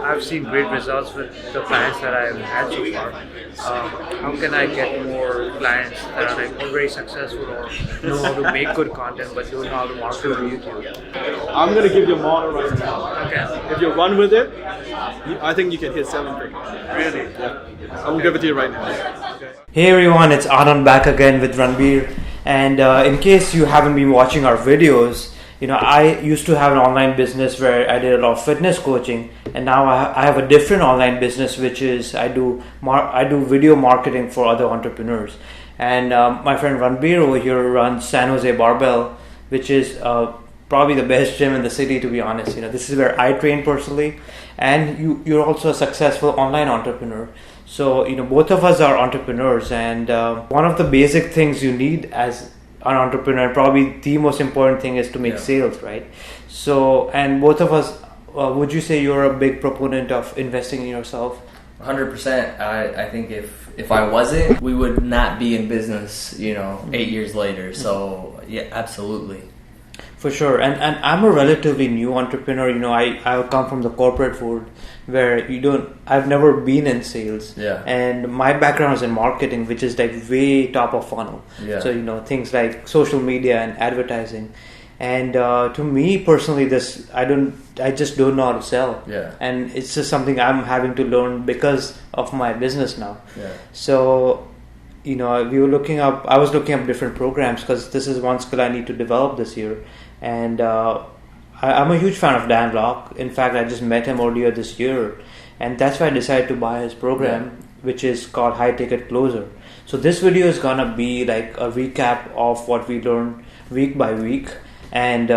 I've seen great results with the clients that I've had so far. How can I get more clients that are like already successful or know how to make good content but don't know how to market on YouTube? I'm gonna give you a model right now. Okay. If you run with it, I think you can hit 7 figures. Really? Yeah. I will give it to you right now. Okay. Hey everyone, it's Anand back again with Ranbir. And in case you haven't been watching our videos, I used to have an online business where I did a lot of fitness coaching, and now I have a different online business, which is I do video marketing for other entrepreneurs. And my friend Ranbir over here runs San Jose Barbell, which is probably the best gym in the city, to be honest. This is where I train personally, and you're also a successful online entrepreneur. So, both of us are entrepreneurs, and one of the basic things you need as an entrepreneur, probably the most important thing, is to make sales, right? So, and both of us, would you say you're a big proponent of investing in yourself? 100%. I think if I wasn't, we would not be in business, 8 years later. So, yeah, absolutely. For sure. And I'm a relatively new entrepreneur. I come from the corporate world where I've never been in sales. Yeah. And my background is in marketing, which is like way top of funnel. Yeah. So, things like social media and advertising. And to me personally, I just don't know how to sell. Yeah. And it's just something I'm having to learn because of my business now. Yeah. So, I was looking up different programs because this is one skill I need to develop this year. And I'm a huge fan of Dan Locke. In fact, I just met him earlier this year, and that's why I decided to buy his program, which is called High Ticket Closer. So this video is gonna be like a recap of what we learned week by week, and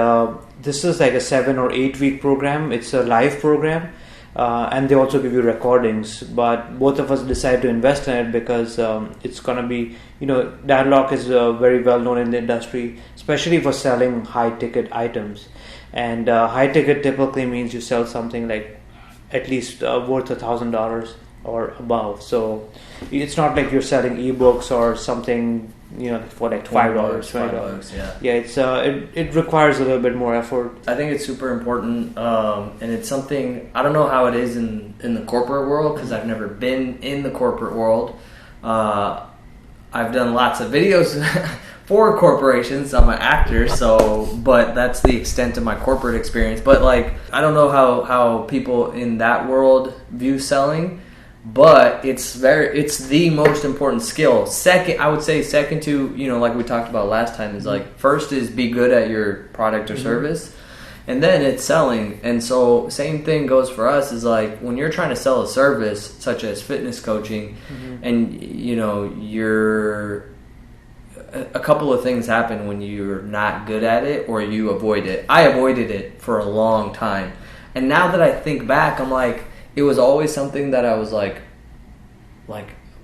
this is like a 7 or 8 week program. It's a live program, and they also give you recordings. But both of us decided to invest in it because it's gonna be, Dan Locke is very well known in the industry, especially for selling high ticket items. And high ticket typically means you sell something like at least worth $1,000 or above. So it's not like you're selling ebooks or something, for like $5, right? $5, yeah. Yeah, it requires a little bit more effort. I think it's super important, and it's something, I don't know how it is in the corporate world because I've never been in the corporate world. I've done lots of videos for corporations. I'm an actor, but that's the extent of my corporate experience. But I don't know how people in that world view selling, but it's the most important skill. I would say second to, like we talked about last time, is first is be good at your product or service, and then it's selling. And so same thing goes for us, is when you're trying to sell a service such as fitness coaching, and a couple of things happen when you're not good at it or you avoid it. I avoided it for a long time, and now that I think back, I'm it was always something that I was like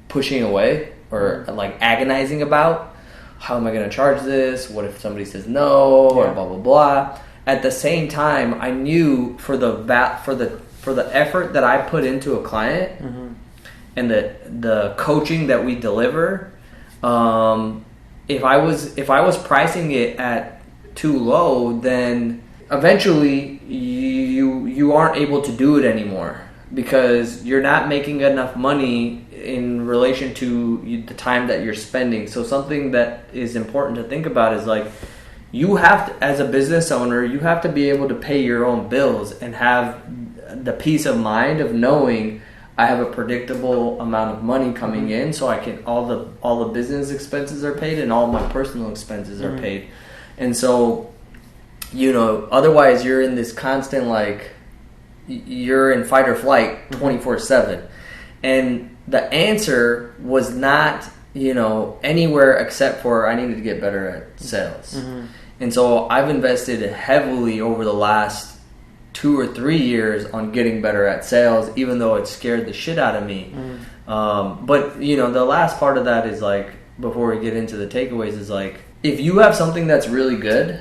pushing away or agonizing about. How am I going to charge this? What if somebody says no, or blah blah blah. At the same time, I knew for the effort that I put into a client and the coaching that we deliver, if I was pricing it at too low, then eventually you aren't able to do it anymore because you're not making enough money in relation to the time that you're spending. So something that is important to think about is you have to, as a business owner, you have to be able to pay your own bills and have the peace of mind of knowing I have a predictable amount of money coming in, so I can all the business expenses are paid and all my personal expenses are paid. And so, otherwise you're in this constant you're in fight or flight 24/7. And the answer was not, anywhere except for I needed to get better at sales. And so I've invested heavily over the last 2 or 3 years on getting better at sales, even though it scared the shit out of me. But the last part of that is before we get into the takeaways, is if you have something that's really good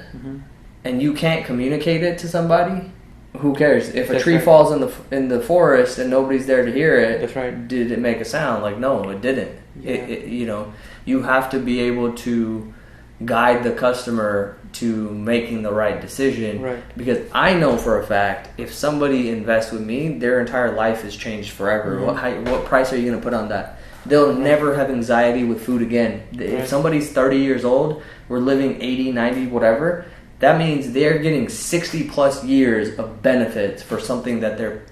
and you can't communicate it to somebody, who cares? If a tree falls in the forest and nobody's there to hear it, that's right. Did it make a sound? No, it didn't. Yeah. You have to be able to guide the customer to making the right decision. Right. Because I know for a fact, if somebody invests with me, their entire life is changed forever. What price are you going to put on that? They'll never have anxiety with food again. If somebody's 30 years old, we're living 80, 90, whatever, that means they're getting 60 plus years of benefits for something that they're,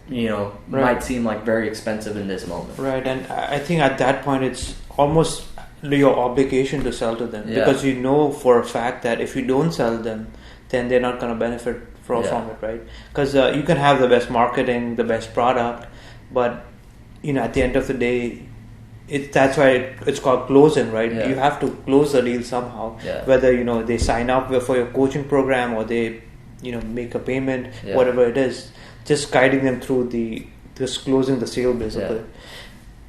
might seem like very expensive in this moment. Right, and I think at that point it's almost your obligation to sell to them, because you know for a fact that if you don't sell them, then they're not going to benefit from it, right? Because you can have the best marketing, the best product, but at the end of the day, that's why it's called closing, right? Yeah. You have to close the deal somehow, whether they sign up for your coaching program or they make a payment, whatever it is, just guiding them through just closing the sale basically.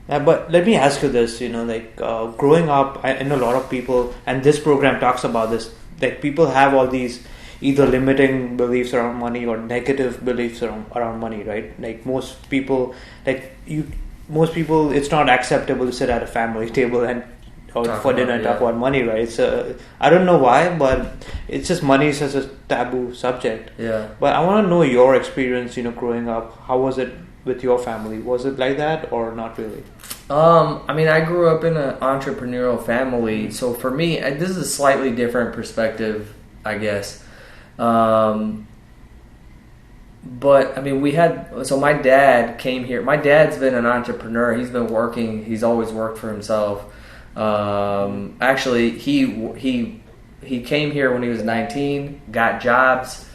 But let me ask you this, growing up, I know a lot of people, and this program talks about this, like people have all these either limiting beliefs around money or negative beliefs around money, right? Like most people, it's not acceptable to sit at a family table and for dinner and talk about money, right? So I don't know why, but it's just money is such a taboo subject. Yeah. But I want to know your experience, growing up. How was it with your family? Was it like that or not really? I grew up in an entrepreneurial family, so for me, this is a slightly different perspective, I guess. But my dad came here. My dad's been an entrepreneur. He's been working. He's always worked for himself. Actually, he came here when he was 19, got jobs,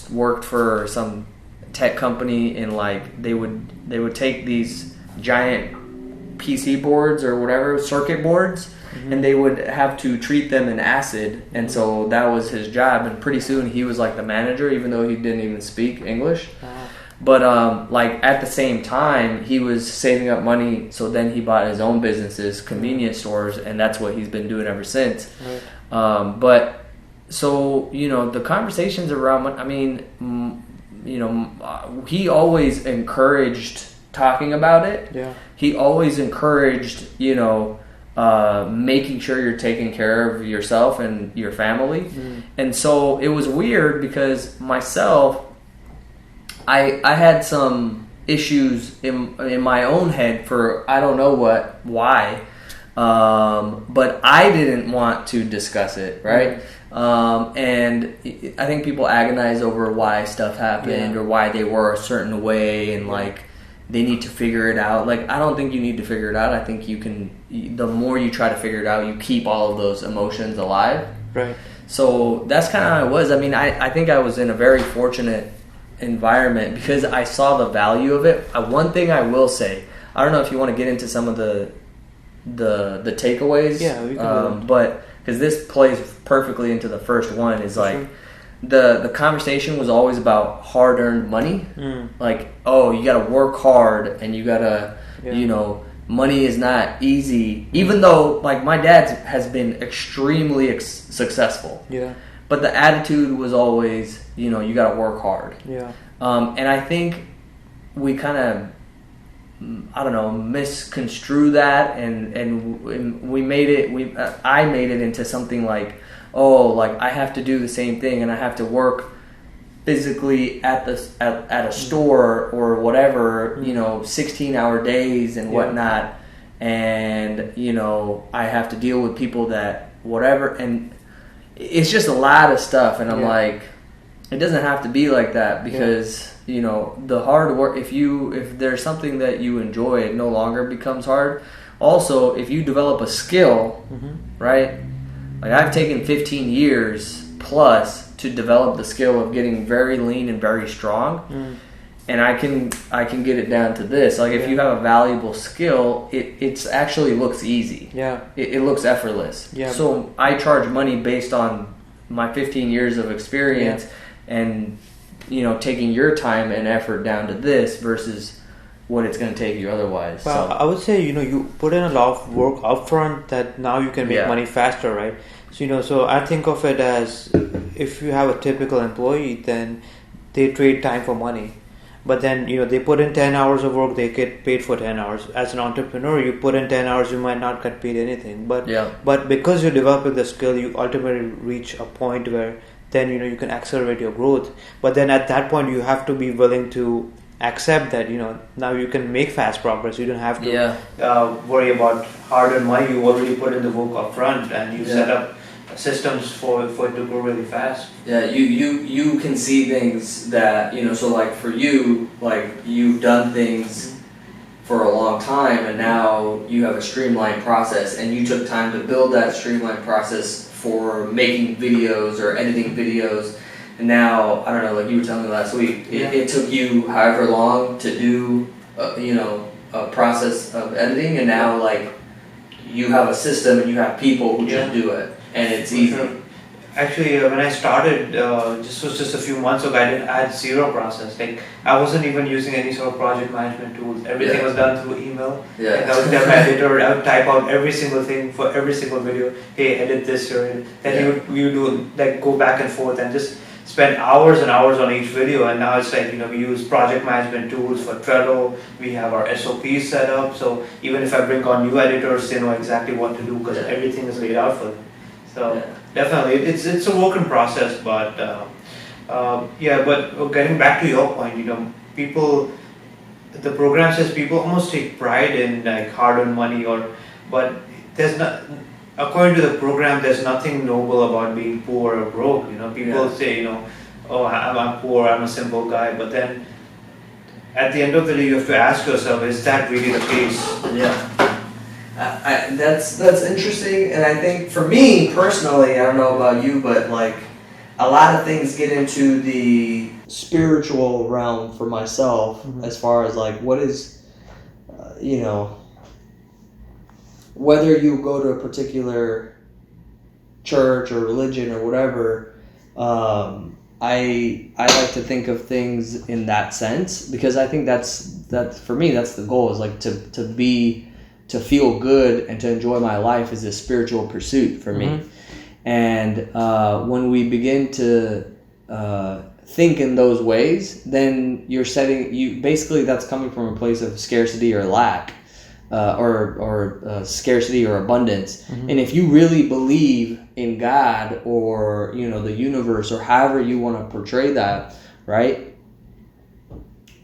worked for some tech company, and they would take these giant PC boards or whatever, circuit boards, and they would have to treat them in acid, and so that was his job, and pretty soon he was like the manager, even though he didn't even speak English. But at the same time, he was saving up money, so then he bought his own businesses, convenience stores, and that's what he's been doing ever since. But so the conversations around, he always encouraged talking about it. Yeah. He always encouraged, making sure you're taking care of yourself and your family. And so it was weird because myself, I had some issues in my own head for I don't know why, but I didn't want to discuss it, right? And I think people agonize over why stuff happened or why they were a certain way, and they need to figure it out. I don't think you need to figure it out. I think you can. The more you try to figure it out, you keep all of those emotions alive. Right. So that's kind of how it was. I think I was in a very fortunate environment because I saw the value of it. One thing I will say, I don't know if you want to get into some of the takeaways. Yeah, we can. But because this plays perfectly into the first one, is the conversation was always about hard-earned money. You got to work hard and you got to, money is not easy. Even though, my dad has been extremely successful. Yeah. But the attitude was always, you got to work hard. Yeah. And I think we kind of, misconstrue that, and we made it. I made it into something I have to do the same thing, and I have to work physically at a store or whatever, 16-hour days and whatnot, and I have to deal with people that whatever, and it's just a lot of stuff, and I'm it doesn't have to be like that, because the hard work, if there's something that you enjoy, it no longer becomes hard. Also, if you develop a skill, right? I've taken 15 years plus to develop the skill of getting very lean and very strong, and I can get it down to this. If you have a valuable skill, it actually looks easy. Yeah, it looks effortless. Yeah. So I charge money based on my 15 years of experience, and taking your time and effort down to this versus what it's going to take you otherwise. Well, I would say you put in a lot of work upfront that now you can make money faster, right? So I think of it as if you have a typical employee, then they trade time for money. but then they put in 10 hours of work, they get paid for 10 hours. As an entrepreneur, you put in 10 hours, you might not get paid anything, but because you're developing the skill, you ultimately reach a point where then you can accelerate your growth. But then at that point, you have to be willing to accept that now you can make fast progress. You don't have to worry about hard-earned money. You already put in the work up front, and you set up systems for it to grow really fast. Yeah, you can see things that so like for you, like you've done things for a long time, and now you have a streamlined process, and you took time to build that streamlined process for making videos or editing videos. And now, I don't know, like you were telling me last week, it took you however long to do, a process of editing, and now like you have a system and you have people who just do it, and it's easy. Actually, when I started, this was just a few months ago, I had zero process. Like, I wasn't even using any sort of project management tools. Everything was done through email. Like, I would tell my editor, I would type out every single thing for every single video. Hey, edit this here. Then we would do, like, go back and forth and just spend hours and hours on each video. And now it's like, we use project management tools for Credo. We have our SOPs set up. So even if I bring on new editors, they know exactly what to do because everything is laid out for them. So definitely, it's a work in process, but but getting back to your point, people, the program says people almost take pride in like hard-earned money, but there's not. According to the program, there's nothing noble about being poor or broke. People say, oh, I'm poor, I'm a simple guy, but then at the end of the day, you have to ask yourself, is that really the case? That's interesting, and I think for me personally, I don't know about you, but like a lot of things get into the spiritual realm for myself, as far as like what is, whether you go to a particular church or religion or whatever. I like to think of things in that sense, because I think that's for me, that's the goal, is like to feel good and to enjoy my life is a spiritual pursuit for me. And when we begin to think in those ways, then basically that's coming from a place of scarcity or lack, or scarcity or abundance. And if you really believe in God or the universe or however you want to portray that, right?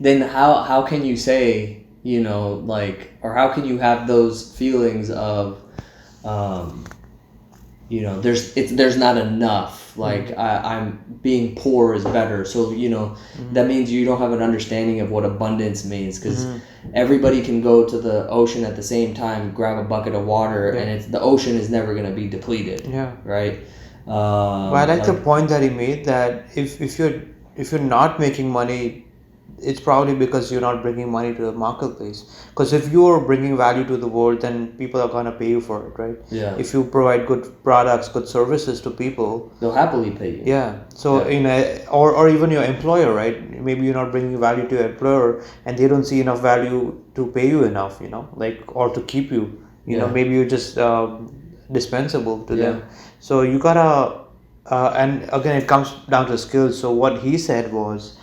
Then how can you say, or how can you have those feelings of, there's not enough. Like I'm being poor is better. So that means you don't have an understanding of what abundance means, because everybody can go to the ocean at the same time, grab a bucket of water, and the ocean is never going to be depleted. Right. But I like the point that he made, that if you're not making money, it's probably because you're not bringing money to the marketplace. Because if you're bringing value to the world, then people are going to pay you for it, right? If you provide good products, good services to people, they'll happily pay you. So or even your employer, right? Maybe you're not bringing value to your employer, and they don't see enough value to pay you enough, or to keep you. Maybe you're just dispensable to them. So you gotta, and again, it comes down to skills. So what he said was,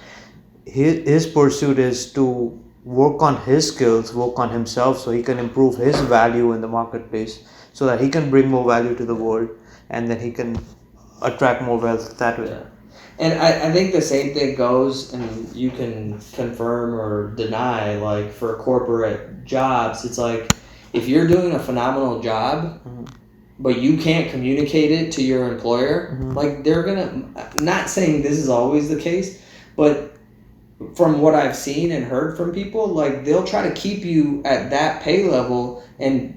his pursuit is to work on his skills, work on himself, so he can improve his value in the marketplace, so that he can bring more value to the world, and then he can attract more wealth that way. And I think the same thing goes, and you can confirm or deny, like for corporate jobs, it's like if you're doing a phenomenal job, but you can't communicate it to your employer, like they're gonna, not saying this is always the case, but from what I've seen and heard from people, like they'll try to keep you at that pay level and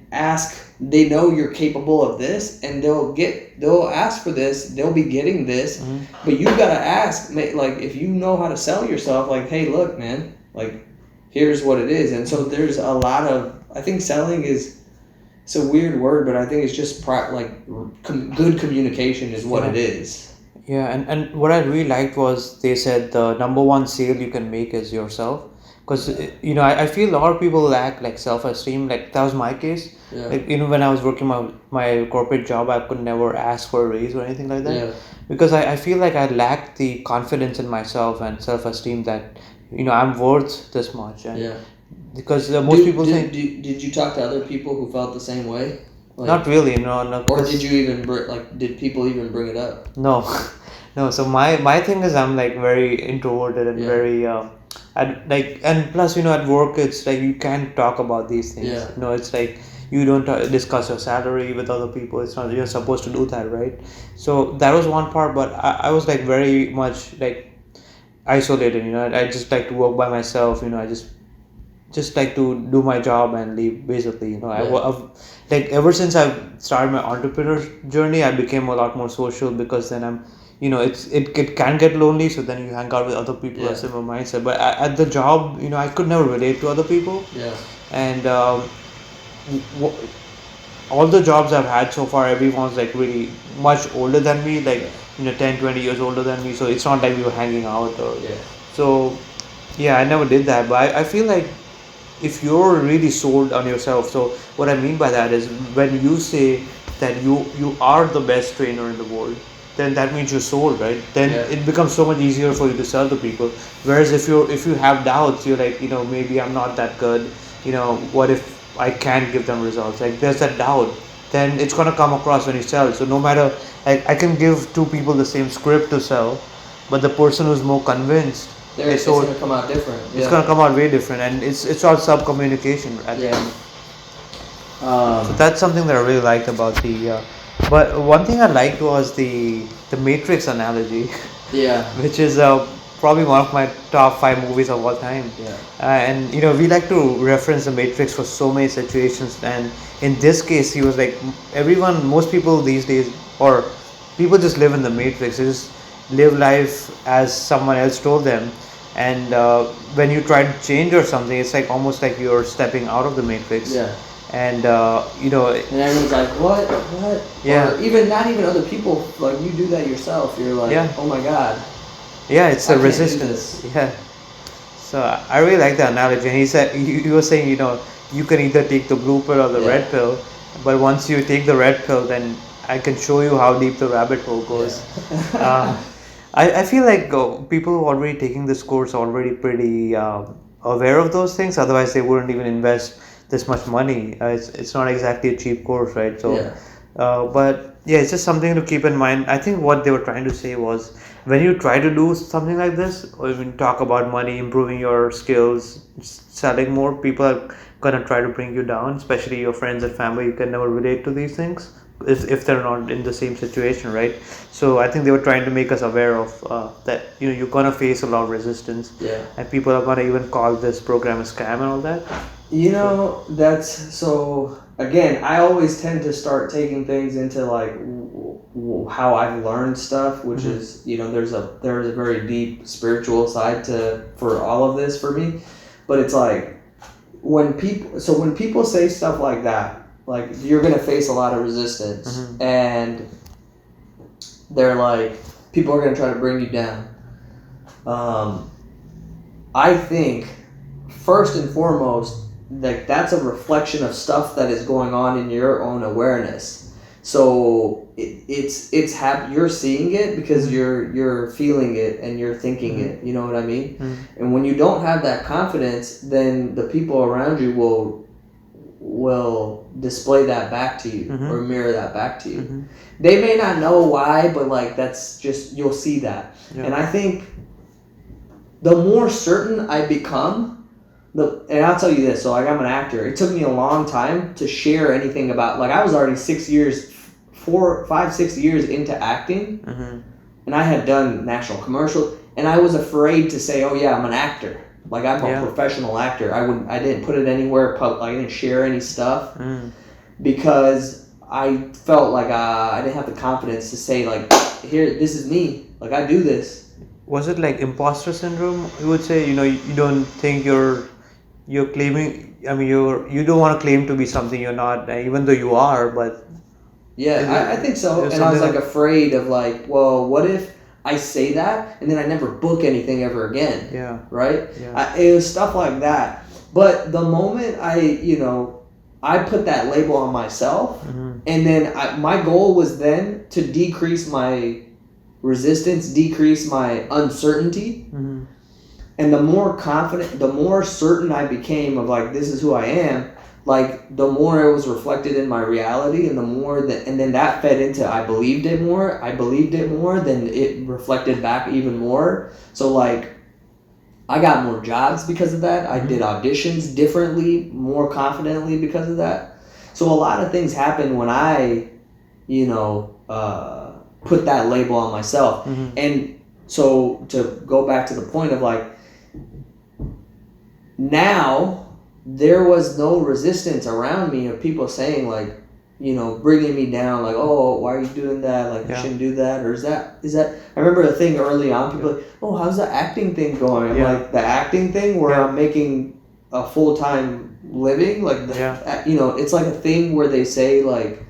they know you're capable of this, and they'll ask for this, they'll be getting this, but you gotta ask, like if you know how to sell yourself, like, hey, look, man, like here's what it is. And so there's a lot of, I think selling it's a weird word, but I think it's just good communication is what it is. And what I really liked was they said the number one sale you can make is yourself. Because I feel a lot of people lack like self-esteem. Like that was my case. Like when I was working my corporate job, I could never ask for a raise or anything like that. Because I feel like I lacked the confidence in myself and self-esteem that I'm worth this much. And Yeah. because most people think Did you talk to other people who felt the same way? Like, not really, no. Or did you even did people even bring it up? No, no. So my thing is I'm like very introverted and Yeah. very and plus at work it's like you can't talk about these things. Yeah. It's like you don't discuss your salary with other people. It's not you're supposed to do that, right? So that was one part, but I was like very much like isolated. I just like to work by myself. I just like to do my job and leave basically. I've like ever since I've started my entrepreneur journey, I became a lot more social because then I'm it can get lonely, so then you hang out with other people Yeah. with similar mindset. But at the job, I could never relate to other people. Yeah. And all the jobs I've had so far, everyone's like really much older than me, like 10, 20 years older than me. So it's not like we were hanging out or Yeah. so. Yeah, I never did that, but I feel like if you're really sold on yourself, so what I mean by that is when you say that you are the best trainer in the world, then that means you're sold, right? Then Yeah. it becomes so much easier for you to sell to people. Whereas if you have doubts, you're like, maybe I'm not that good. What if I can't give them results? Like there's that doubt. Then it's gonna come across when you sell. So no matter, like I can give two people the same script to sell, but the person who's more convinced, It's going to come out different. it's gonna come out way different, and it's all sub communication at the Yeah. end. So that's something that I really liked about the. But one thing I liked was the Matrix analogy, Yeah. which is probably one of my top 5 movies of all time. Yeah. And we like to reference the Matrix for so many situations, and in this case, he was like most people these days, or people just live in the Matrix. They just live life as someone else told them. And when you try to change or something, it's like almost like you're stepping out of the Matrix. Yeah. And And everyone's like, what? Yeah. Or even not even other people. Like you do that yourself. You're like, Yeah. oh my god. yeah, it's I a can't do resistance. this. Yeah. So I really like the analogy. And he said he was saying you can either take the blue pill or the Yeah. red pill, but once you take the red pill, then I can show you how deep the rabbit hole goes. I feel like people who are already taking this course are already pretty aware of those things. Otherwise, they wouldn't even invest this much money. It's not exactly a cheap course, right? So, Yeah. but yeah, it's just something to keep in mind. I think what they were trying to say was when you try to do something like this, or even talk about money, improving your skills, selling more, people are gonna try to bring you down, especially your friends and family. You can never relate to these things if they're not in the same situation, right? So I think they were trying to make us aware of that you're gonna face a lot of resistance, Yeah. and people are gonna even call this program a scam and all that. That's so. Again, I always tend to start taking things into like how I've learned stuff, which is there's a very deep spiritual side for all of this for me, but it's like when people say stuff like that, like you're gonna face a lot of resistance, and they're like people are gonna try to bring you down. I think first and foremost, like that's a reflection of stuff that is going on in your own awareness. So you're seeing it because you're feeling it and you're thinking it. You know what I mean? And when you don't have that confidence, then the people around you will display that back to you or mirror that back to you. They may not know why, but like that's just you'll see that. Yeah. And I think the more certain I become. And I'll tell you this, so like I'm an actor. It took me a long time to share anything about, like I was already 6 years into acting, and I had done national commercials, and I was afraid to say, oh yeah, I'm an actor. Like I'm a professional actor. I didn't put it anywhere public. I didn't share any stuff because I felt like I didn't have the confidence to say like, here, this is me. Like I do this. Was it like imposter syndrome? You would say, you don't think you're claiming. I mean, you don't want to claim to be something you're not, even though you are. But yeah, I think so. And I was like afraid of like, well, what if I say that and then I never book anything ever again? Yeah. Right. Yeah. It was stuff like that. But the moment I put that label on myself, and then my goal was then to decrease my resistance, decrease my uncertainty. And the more confident, the more certain I became of like, this is who I am, like the more it was reflected in my reality, and the more that, and then that fed into I believed it more, then it reflected back even more. So like, I got more jobs because of that. I did auditions differently, more confidently because of that. So a lot of things happened when I, put that label on myself. And so to go back to the point of like, now there was no resistance around me of people saying like, bringing me down, like, oh, why are you doing that? Like, you shouldn't do that. Or is that, I remember a thing early on, people like, oh, how's the acting thing going? I'm like, the acting thing where I'm making a full-time living, like, it's like a thing where they say like,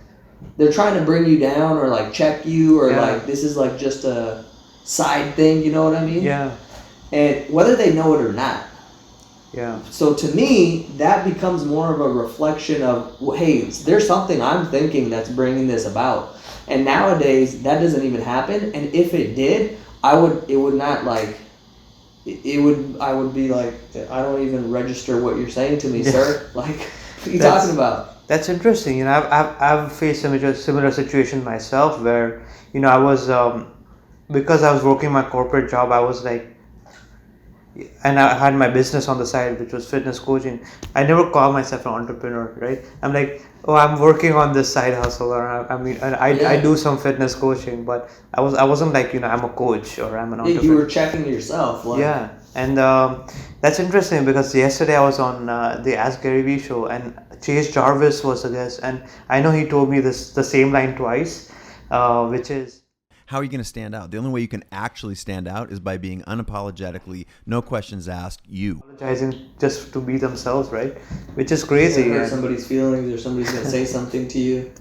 they're trying to bring you down or like check you or like, this is like just a side thing, you know what I mean? Yeah. And whether they know it or not. Yeah. So to me, that becomes more of a reflection of, well, hey, there's something I'm thinking that's bringing this about. And nowadays, that doesn't even happen. And if it did, I would be like, I don't even register what you're saying to me, sir. Like, what are you talking about? That's interesting. I've faced a similar situation myself where, I was, because I was working my corporate job, I was like, and I had my business on the side, which was fitness coaching. I never call myself an entrepreneur, right? I'm like, oh, I'm working on this side hustle, or I do some fitness coaching, but I wasn't like, I'm a coach or I'm an entrepreneur. You were checking yourself. Like. Yeah, and that's interesting because yesterday I was on the Ask Gary Vee show, and Chase Jarvis was a guest, and I know he told me the same line twice, which is, how are you going to stand out? The only way you can actually stand out is by being unapologetically, no questions asked, you. Apologizing just to be themselves, right? Which is crazy. Hurt somebody's feelings or somebody's going to say something to you.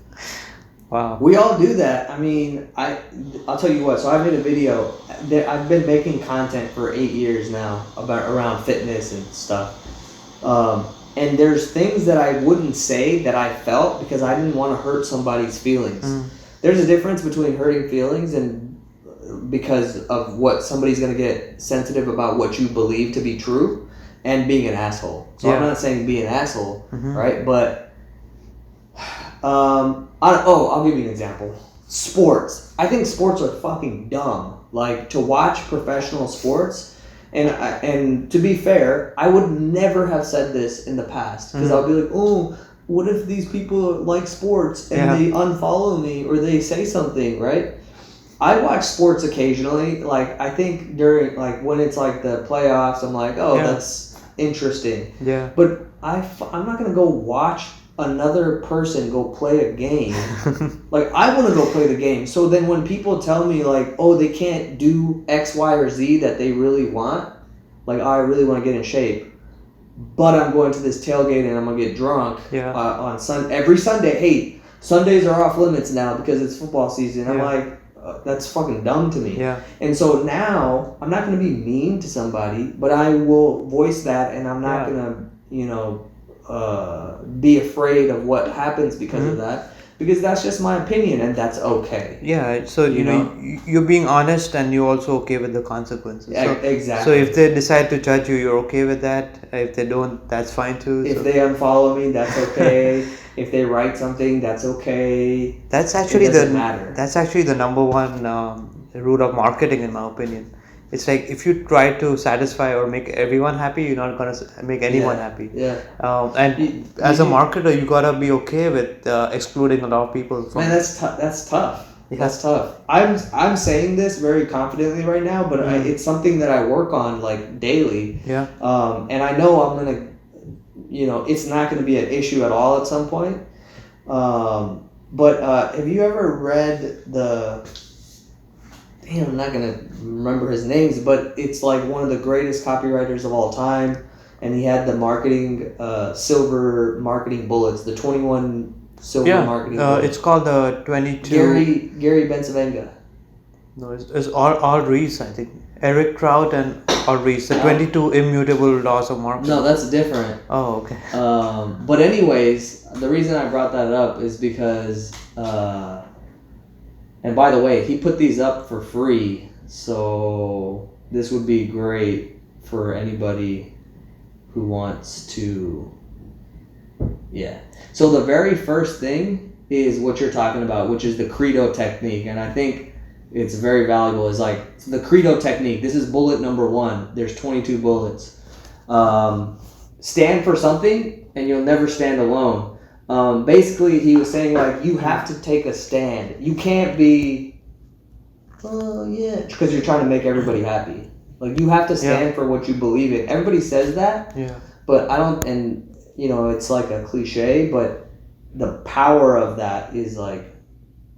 Wow. We all do that. I mean, I'll tell you what. So I made a video. I've been making content for 8 years now around fitness and stuff. And there's things that I wouldn't say that I felt because I didn't want to hurt somebody's feelings. There's a difference between hurting feelings and because of what somebody's going to get sensitive about what you believe to be true and being an asshole. So I'm not saying be an asshole, right? But I'll give you an example. Sports. I think sports are fucking dumb. Like, to watch professional sports, and to be fair, I would never have said this in the past because I'll be like, oh, what if these people like sports and they unfollow me or they say something, right? I watch sports occasionally. Like, I think during, like, when it's like the playoffs, I'm like, oh, that's interesting. Yeah. But I'm not going to go watch another person go play a game. Like, I want to go play the game. So then when people tell me, like, oh, they can't do X, Y, or Z that they really want, like, oh, I really want to get in shape, but I'm going to this tailgate and I'm going to get drunk on every Sunday. Hey, Sundays are off limits now because it's football season. I'm like, that's fucking dumb to me. Yeah. And so now I'm not going to be mean to somebody, but I will voice that, and I'm not going to, be afraid of what happens because of that. Because that's just my opinion, and that's okay. Yeah, so you know you're being honest, and you're also okay with the consequences. Yeah, so, exactly. So if they decide to judge you, you're okay with that. If they don't, that's fine too. If they unfollow me, that's okay. If they write something, that's okay. That's actually it doesn't matter. That's actually the number one root of marketing, in my opinion. It's like if you try to satisfy or make everyone happy, you're not gonna make anyone happy. Yeah. And as a marketer, you gotta be okay with excluding a lot of people. Man, that's tough. Yeah. That's tough. I'm saying this very confidently right now, but it's something that I work on like daily. Yeah. And I know I'm gonna, it's not gonna be an issue at all at some point. But have you ever read I'm not going to remember his names, but it's like one of the greatest copywriters of all time. And he had the silver marketing bullets, the 21 silver marketing bullets. It's called the 22... Gary Bensavenga. No, it's all Reese, I think. Eric Trout and all Reese, the 22 immutable laws of marketing. No, that's different. Oh, okay. But anyways, the reason I brought that up is because... and by the way, he put these up for free, so this would be great for anybody who wants to. Yeah. So the very first thing is what you're talking about, which is the Credo technique. And I think it's very valuable. Is like the Credo technique. This is bullet number 1. There's 22 bullets. Stand for something and you'll never stand alone. Basically, he was saying, like, you have to take a stand. You can't be, because you're trying to make everybody happy. Like, you have to stand for what you believe in. Everybody says that, but I don't, and, you know, it's like a cliche, but the power of that is, like,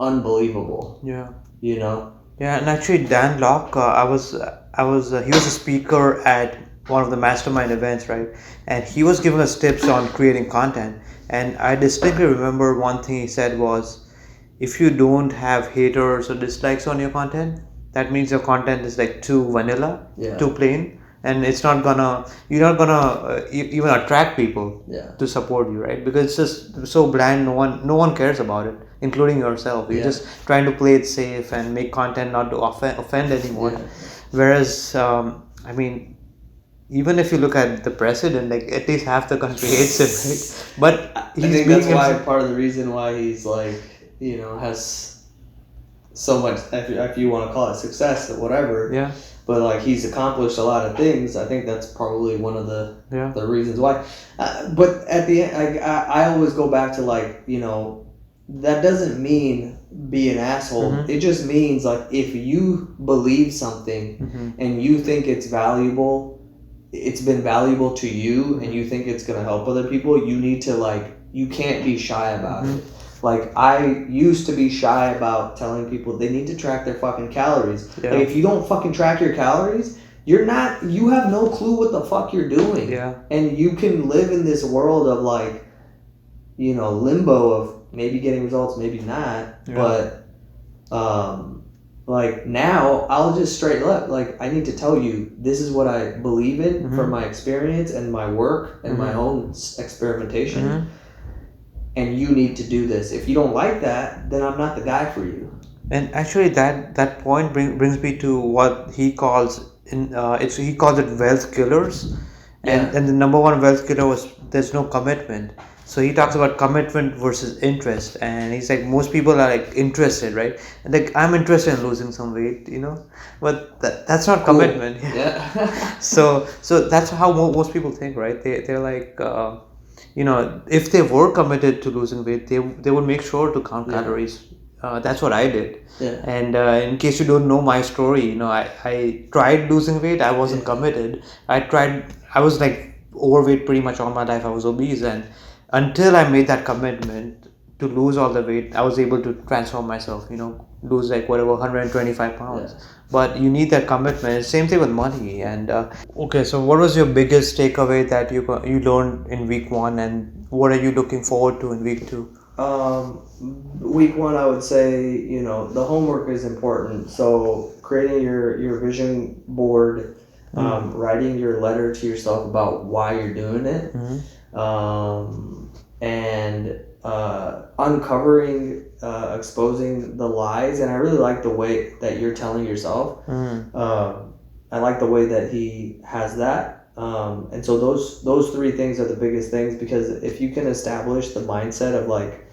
unbelievable. Yeah. You know? Yeah, and actually, Dan Locke, he was a speaker at one of the mastermind events, right? And he was giving us tips on creating content. And I distinctly remember one thing he said was, if you don't have haters or dislikes on your content, that means your content is like too vanilla, too plain, and you're not gonna even attract people to support you, right? Because it's just so bland. No one cares about it, including yourself. You're just trying to play it safe and make content not to offend anyone. Whereas, I mean, even if you look at the president, like, at least half the country hates him, right? But I think that's why part of the reason why he's, like, you know, has so much, if you want to call it success or whatever. Yeah. But, like, he's accomplished a lot of things. I think that's probably one of the reasons why. But at the end, I always go back to, like, you know, that doesn't mean be an asshole. It just means, like, if you believe something and you think it's valuable, it's been valuable to you, and you think it's going to help other people, you need to, like, you can't be shy about it. Like, I used to be shy about telling people they need to track their fucking calories. Like, if you don't fucking track your calories, you have no clue what the fuck you're doing. And you can live in this world of, like, you know, limbo of maybe getting results, maybe not. But, like, now I'll just straight up, like, I need to tell you, this is what I believe in from my experience and my work and my own experimentation. And you need to do this. If you don't like that, then I'm not the guy for you. And actually, that point brings me to what he calls he calls it wealth killers, and the number one wealth killer was there's no commitment. So he talks about commitment versus interest, and he's like, most people are, like, interested, right? And, like, I'm interested in losing some weight, you know, but that's not commitment. So that's how most people think, right? They're like, you know, if they were committed to losing weight, they would make sure to count calories. That's what I did. And in case you don't know my story, you know, I tried losing weight. I wasn't committed. I was, like, overweight pretty much all my life. I was obese, and until I made that commitment to lose all the weight, I was able to transform myself, you know, lose, like, whatever, 125 pounds. But you need that commitment. Same thing with money. And okay, so what was your biggest takeaway that you learned in week 1, and what are you looking forward to in week 2? Week 1, I would say, you know, the homework is important. So creating your vision board, writing your letter to yourself about why you're doing it, and uncovering, exposing the lies. And I really like the way that you're telling yourself. I like the way that he has that. And so those 3 things are the biggest things, because if you can establish the mindset of, like,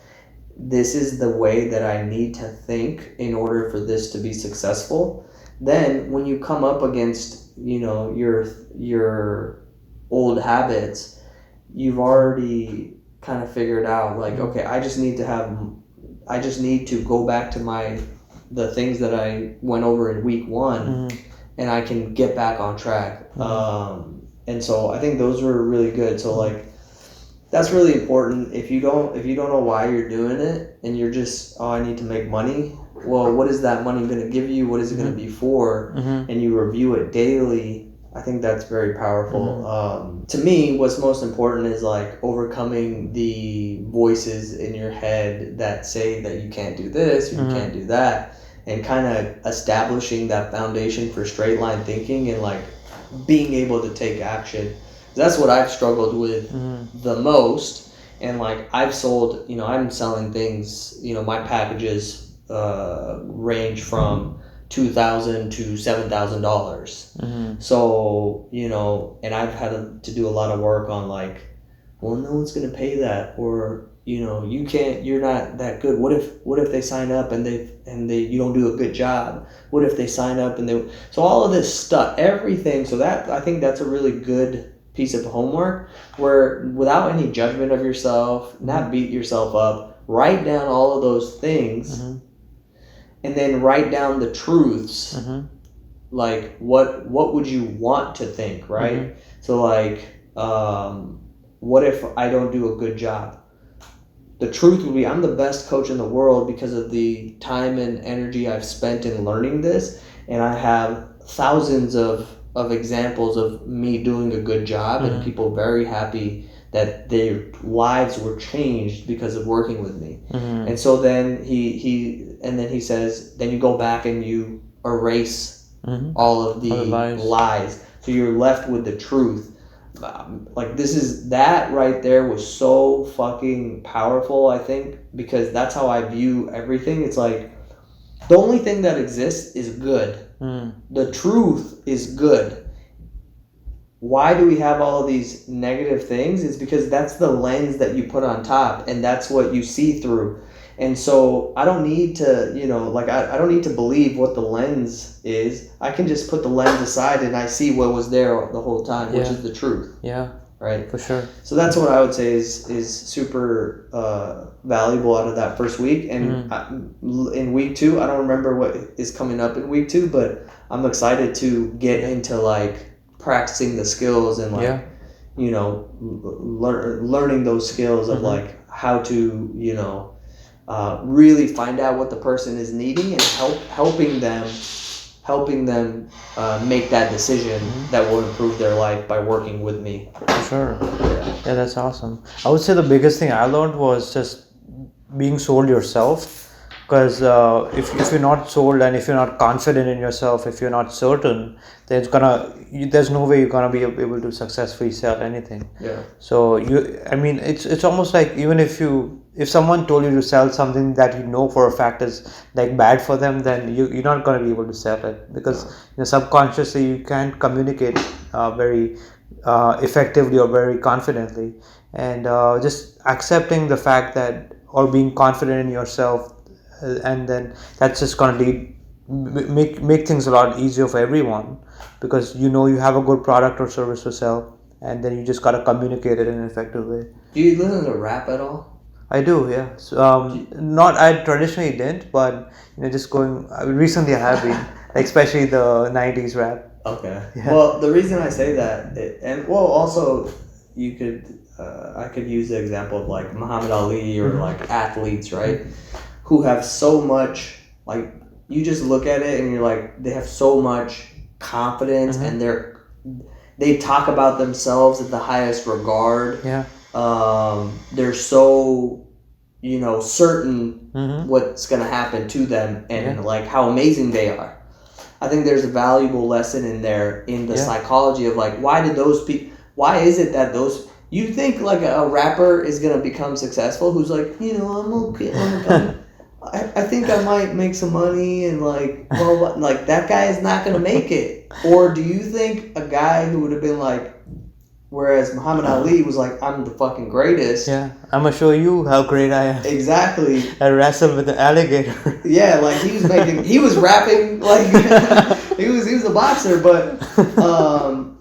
this is the way that I need to think in order for this to be successful, then when you come up against, you know, your old habits, you've already kind of figured out, like, okay, I just need to go back to the things that I went over in week 1, and I can get back on track. And so I think those were really good. So, like, that's really important. If you don't know why you're doing it, and you're just, I need to make money. Well, what is that money going to give you? What is it going to be for? And you review it daily. I think that's very powerful. To me, what's most important is, like, overcoming the voices in your head that say that you can't do this or you can't do that, and kind of establishing that foundation for straight line thinking and, like, being able to take action. That's what I've struggled with the most. And, like, I've sold, you know, I'm selling things, you know, my packages range from $2,000 to $7,000. So, you know, and I've had to do a lot of work on like, well, no one's going to pay that, or, you know, you're not that good. What if they sign up and you don't do a good job? What if they sign up so all of this stuff, everything. So that, I think that's a really good piece of homework, where without any judgment of yourself, not beat yourself up, write down all of those things, and then write down the truths. Like what would you want to think, right? So like, what if I don't do a good job? The truth would be, I'm the best coach in the world because of the time and energy I've spent in learning this, and I have thousands of examples of me doing a good job and people very happy that their lives were changed because of working with me. And so then he says, then you go back and you erase all of the lies. So you're left with the truth. Like that right there was so fucking powerful, I think, because that's how I view everything. It's like, the only thing that exists is good. The truth is good. Why do we have all of these negative things? It's because that's the lens that you put on top, and that's what you see through. And so I don't need to, you know, like I don't need to believe what the lens is. I can just put the lens aside and I see what was there the whole time, which is the truth. Yeah. Right. For sure. So that's what I would say is super valuable out of that first week. And in week 2, I don't remember what is coming up in week 2, but I'm excited to get into like practicing the skills and like, you know, learning those skills of like how to, you know, really find out what the person is needing and helping them make that decision that will improve their life by working with me. Sure. Yeah, that's awesome. I would say the biggest thing I learned was just being sold yourself. Because if you're not sold and if you're not confident in yourself, if you're not certain, there's no way you're gonna be able to successfully sell anything. Yeah. So it's almost like, even if someone told you to sell something that you know for a fact is like bad for them, then you're not gonna be able to sell it, because subconsciously you can't communicate very effectively or very confidently, and just accepting the fact that, or being confident in yourself. And then that's just going to make things a lot easier for everyone, because you have a good product or service to sell, and then you just got to communicate it in an effective way. Do you listen to rap at all? I do, yeah. So, I traditionally didn't, but recently I have been, especially the 90s rap. Okay. Yeah. Well, the reason I say that, also you could I could use the example of like Muhammad Ali or like athletes, right? Who have so much, like, you just look at it and you're like, they have so much confidence and they talk about themselves at the highest regard. Yeah. They're so, certain what's going to happen to them and like how amazing they are. I think there's a valuable lesson in there in the psychology of like, why is it that you think like a rapper is going to become successful who's like, I'm okay. I think I might make some money and like, well, like that guy is not going to make it. Or do you think a guy who would have been like, whereas Muhammad Ali was like, I'm the fucking greatest. Yeah, I'm going to show you how great I am. Exactly. I wrestled with an alligator. Yeah, like he was rapping, like he was a boxer, but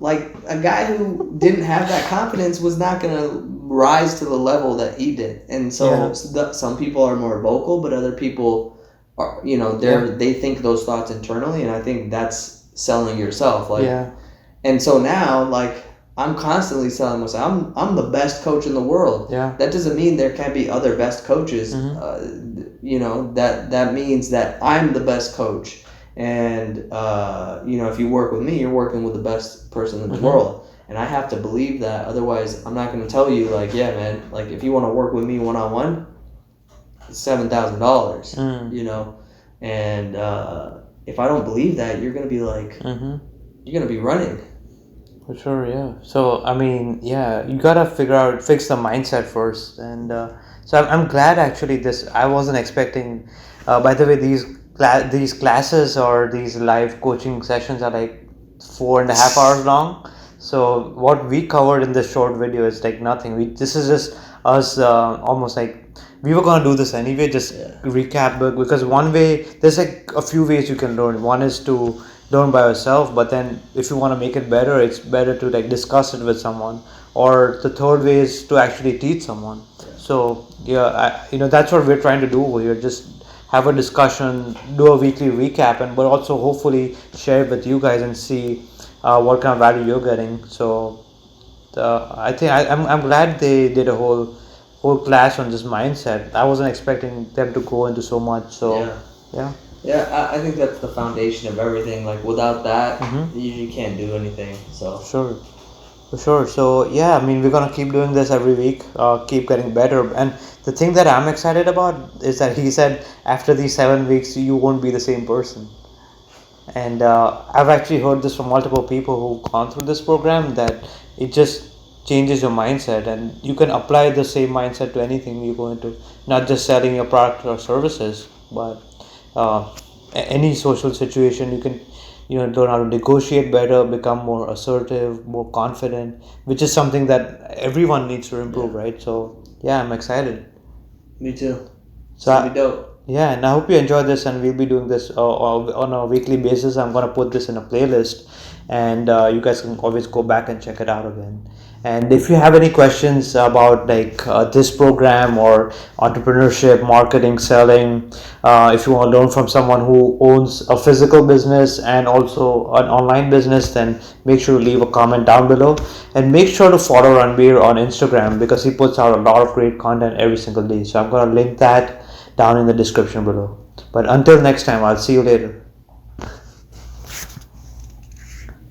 like a guy who didn't have that confidence was not going to rise to the level that he did. And so some people are more vocal, but other people are, they think those thoughts internally, and I think that's selling yourself. Like, and so now, like, I'm constantly selling myself. I'm the best coach in the world. Yeah. That doesn't mean there can't be other best coaches. That means that I'm the best coach. And if you work with me, you're working with the best person in the world. And I have to believe that. Otherwise, I'm not going to tell you like, yeah, man, like if you want to work with me one-on-one, it's $7,000. And if I don't believe that, you're going to be like, you're going to be running. For sure, yeah. So, you gotta fix the mindset first. And so I'm glad actually I wasn't expecting, by the way, these these classes or these live coaching sessions are like 4.5 hours long. So what we covered in this short video is like nothing. This is just us almost like we were gonna do this anyway. Just recap because one way there's like a few ways you can learn. One is to learn by yourself, but then if you want to make it better, it's better to like discuss it with someone. Or the third way is to actually teach someone. So that's what we're trying to do over here. Just have a discussion, do a weekly recap, and but also hopefully share it with you guys and see what kind of value you're getting. So I think I'm glad they did a whole class on this mindset. I wasn't expecting them to go into so much. So yeah. Yeah, I think that's the foundation of everything. Like without that, Mm-hmm. you can't do anything. So Sure. For sure. So yeah, I mean, we're gonna keep doing this every week, keep getting better. And the thing that I'm excited about is that he said after these 7 weeks you won't be the same person. And I've actually heard this from multiple people who've gone through this program that it just changes your mindset, and you can apply the same mindset to anything you go into, not just selling your product or services, but any social situation. You can learn how to negotiate better, become more assertive, more confident, which is something that everyone needs to improve, right? So yeah, I'm excited. me too. So It's gonna be dope. yeah, and I hope you enjoy this, and we'll be doing this on a weekly basis. I'm gonna put this in a playlist, and you guys can always go back and check it out again. And if you have any questions about like this program or entrepreneurship, marketing, selling, if you want to learn from someone who owns a physical business and also an online business, then make sure to leave a comment down below, and make sure to follow Ranbir on Instagram because he puts out a lot of great content every single day. So I'm gonna link that down in the description below. But until next time, I'll see you later.